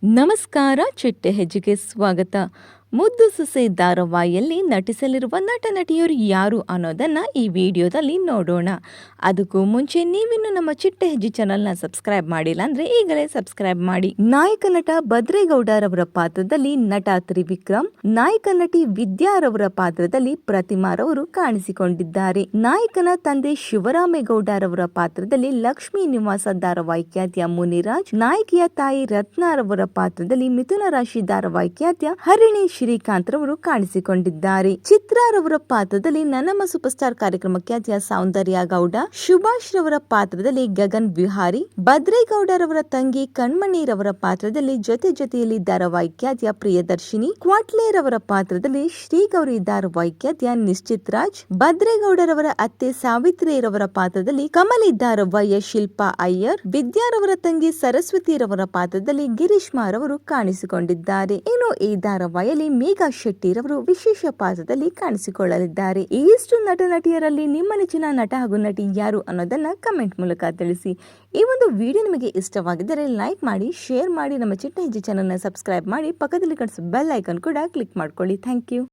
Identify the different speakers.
Speaker 1: ನಮಸ್ಕಾರ, ಚಿಟ್ಟೆ ಹೆಜ್ಜೆಗೆ ಸ್ವಾಗತ. ಮುದ್ದು ಸೊಸೆ ಧಾರಾವಾಹಿಯಲ್ಲಿ ನಟಿಸಲಿರುವ ನಟ ನಟಿಯರು ಯಾರು ಅನ್ನೋದನ್ನ ಈ ವಿಡಿಯೋದಲ್ಲಿ ನೋಡೋಣ. ಅದಕ್ಕೂ ಮುಂಚೆ ನೀವಿನ್ನು ನಮ್ಮ ಚಿಟ್ಟೆ ಹೆಜ್ಜೆ ಚಾನಲ್ನ ಸಬ್ಸ್ಕ್ರೈಬ್ ಮಾಡಿಲ್ಲ ಅಂದ್ರೆ ಈಗಲೇ ಸಬ್ಸ್ಕ್ರೈಬ್ ಮಾಡಿ. ನಾಯಕ ನಟ ಭದ್ರೇಗೌಡರವರ ಪಾತ್ರದಲ್ಲಿ ನಟ ತ್ರಿವಿಕ್ರಮ್, ನಾಯಕ ನಟಿ ವಿದ್ಯಾರವರ ಪಾತ್ರದಲ್ಲಿ ಪ್ರತಿಮಾರವರು ಕಾಣಿಸಿಕೊಂಡಿದ್ದಾರೆ. ನಾಯಕನ ತಂದೆ ಶಿವರಾಮೇಗೌಡರವರ ಪಾತ್ರದಲ್ಲಿ ಲಕ್ಷ್ಮೀ ನಿವಾಸ ಧಾರಾವಾಹಿ ಖ್ಯಾತಿಯ ಮುನಿರಾಜ್, ನಾಯಕಿಯ ತಾಯಿ ರತ್ನಾರವರ ಪಾತ್ರದಲ್ಲಿ ಮಿಥುನ ರಾಶಿ ಧಾರಾವಾಹಿ ಖ್ಯಾತಿಯ ಹರಿಣಿ ಶ್ರೀಕಾಂತ್ ರವರು ಕಾಣಿಸಿಕೊಂಡಿದ್ದಾರೆ. ಚಿತ್ರಾರವರ ಪಾತ್ರದಲ್ಲಿ ನನ್ನಮ್ಮ ಸೂಪರ್ ಸ್ಟಾರ್ ಕಾರ್ಯಕ್ರಮ ಖ್ಯಾತಿಯ ಸೌಂದರ್ಯ ಗೌಡ, ಸುಭಾಷ್ ರವರ ಪಾತ್ರದಲ್ಲಿ ಗಗನ್ ವಿಹಾರಿ, ಭದ್ರೇಗೌಡರವರ ತಂಗಿ ಕಣ್ಮಣಿರವರ ಪಾತ್ರದಲ್ಲಿ ಜೊತೆ ಜೊತೆಯಲ್ಲಿ ಧಾರಾವಾಹಿ ಖ್ಯಾತಿಯ ಪ್ರಿಯದರ್ಶಿನಿ, ಕ್ವಾಟ್ಲೆರವರ ಪಾತ್ರದಲ್ಲಿ ಶ್ರೀಗೌರಿ ಧಾರಾವಾಹಿ ಖ್ಯಾತಿಯ ನಿಶ್ಚಿತ್ ರಾಜ್, ಭದ್ರೇಗೌಡರವರ ಅತ್ತೆ ಸಾವಿತ್ರಿರವರ ಪಾತ್ರದಲ್ಲಿ ಕಮಲಿ ಧಾರಾವಾಹಿಯ ಶಿಲ್ಪಾ ಅಯ್ಯರ್, ವಿದ್ಯಾರವರ ತಂಗಿ ಸರಸ್ವತಿರವರ ಪಾತ್ರದಲ್ಲಿ ಗಿರೀಶ್ ರವರು ಕಾಣಿಸಿಕೊಂಡಿದ್ದಾರೆ. ಇನ್ನು ಈ ಧಾರಾವಾಹಿಯಲ್ಲಿ ಮೇಘಾ ಶೆಟ್ಟಿರವರು ವಿಶೇಷ ಪಾತ್ರದಲ್ಲಿ ಕಾಣಿಸಿಕೊಳ್ಳಲಿದ್ದಾರೆ. ಇಷ್ಟು ನಟ ನಟಿಯರಲ್ಲಿ ನಿಮ್ಮ ನೆಚ್ಚಿನ ನಟ ಹಾಗೂ ನಟಿ ಯಾರು ಅನ್ನೋದನ್ನ ಕಮೆಂಟ್ ಮೂಲಕ ತಿಳಿಸಿ. ಈ ಒಂದು ವಿಡಿಯೋ ನಿಮಗೆ ಇಷ್ಟವಾಗಿದ್ದರೆ ಲೈಕ್ ಮಾಡಿ, ಶೇರ್ ಮಾಡಿ, ನಮ್ಮ ಚಿಟ್ಟೆ ಹೆಜ್ಜೆ ಚಾನಲ್ನ ಸಬ್ಸ್ಕ್ರೈಬ್ ಮಾಡಿ, ಪಕ್ಕದಲ್ಲಿ ಕಾಣಿಸೋ ಬೆಲ್ ಐಕಾನ್ ಕೂಡ ಕ್ಲಿಕ್ ಮಾಡ್ಕೊಳ್ಳಿ. Thank you.